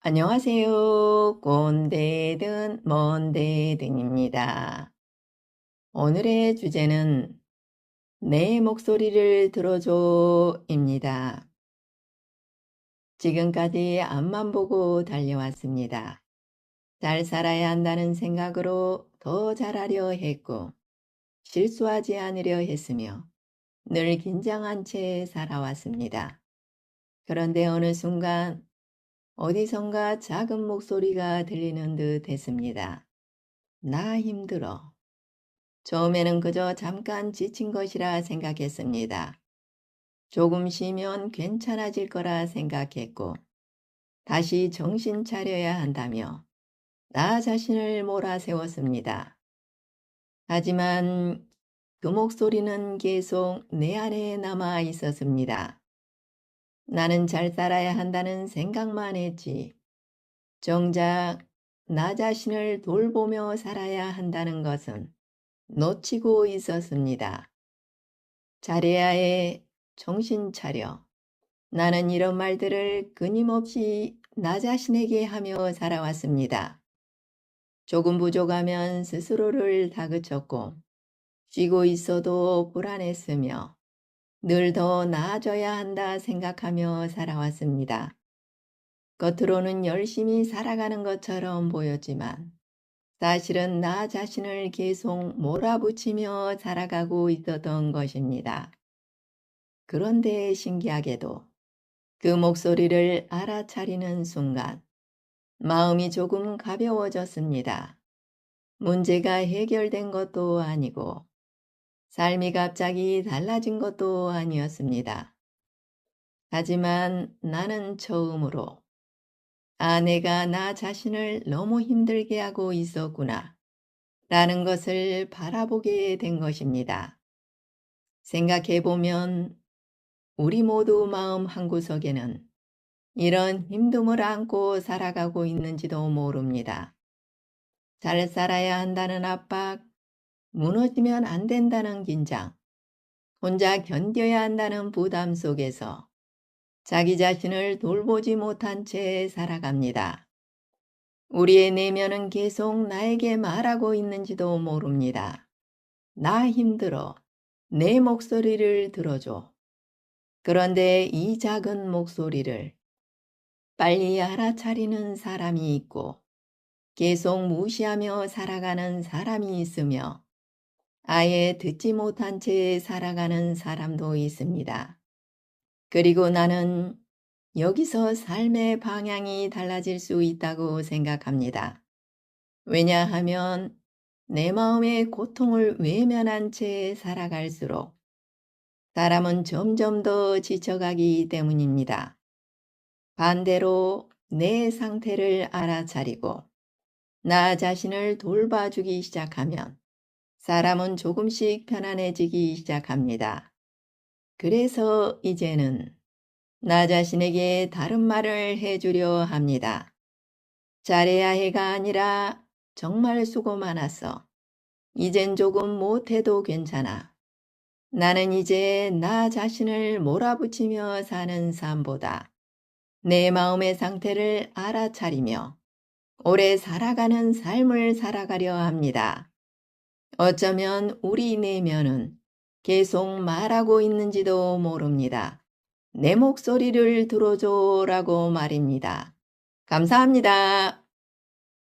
안녕하세요. 꼰대든 먼데든입니다. 오늘의 주제는 내 목소리를 들어줘입니다. 지금까지 앞만 보고 달려왔습니다. 잘 살아야 한다는 생각으로 더 잘하려 했고 실수하지 않으려 했으며 늘 긴장한 채 살아왔습니다. 그런데 어느 순간 어디선가 작은 목소리가 들리는 듯 했습니다. 나 힘들어. 처음에는 그저 잠깐 지친 것이라 생각했습니다. 조금 쉬면 괜찮아질 거라 생각했고 다시 정신 차려야 한다며 나 자신을 몰아세웠습니다. 하지만 그 목소리는 계속 내 안에 남아 있었습니다. 나는 잘 살아야 한다는 생각만 했지. 정작 나 자신을 돌보며 살아야 한다는 것은 놓치고 있었습니다. 잘해야 해. 정신 차려. 나는 이런 말들을 끊임없이 나 자신에게 하며 살아왔습니다. 조금 부족하면 스스로를 다그쳤고 쉬고 있어도 불안했으며 늘 더 나아져야 한다 생각하며 살아왔습니다. 겉으로는 열심히 살아가는 것처럼 보였지만 사실은 나 자신을 계속 몰아붙이며 살아가고 있었던 것입니다. 그런데 신기하게도 그 목소리를 알아차리는 순간 마음이 조금 가벼워졌습니다. 문제가 해결된 것도 아니고 삶이 갑자기 달라진 것도 아니었습니다. 하지만 나는 처음으로 내가 나 자신을 너무 힘들게 하고 있었구나 라는 것을 바라보게 된 것입니다. 생각해보면 우리 모두 마음 한구석에는 이런 힘듦을 안고 살아가고 있는지도 모릅니다. 잘 살아야 한다는 압박, 무너지면 안 된다는 긴장, 혼자 견뎌야 한다는 부담 속에서 자기 자신을 돌보지 못한 채 살아갑니다. 우리의 내면은 계속 나에게 말하고 있는지도 모릅니다. 나 힘들어. 내 목소리를 들어줘. 그런데 이 작은 목소리를 빨리 알아차리는 사람이 있고 계속 무시하며 살아가는 사람이 있으며 아예 듣지 못한 채 살아가는 사람도 있습니다. 그리고 나는 여기서 삶의 방향이 달라질 수 있다고 생각합니다. 왜냐하면 내 마음의 고통을 외면한 채 살아갈수록 사람은 점점 더 지쳐가기 때문입니다. 반대로 내 상태를 알아차리고 나 자신을 돌봐주기 시작하면 사람은 조금씩 편안해지기 시작합니다. 그래서 이제는 나 자신에게 다른 말을 해주려 합니다. 잘해야 해가 아니라 정말 수고 많았어. 이젠 조금 못해도 괜찮아. 나는 이제 나 자신을 몰아붙이며 사는 삶보다 내 마음의 상태를 알아차리며 오래 살아가는 삶을 살아가려 합니다. 어쩌면 우리 내면은 계속 말하고 있는지도 모릅니다. 내 목소리를 들어줘라고 말입니다. 감사합니다.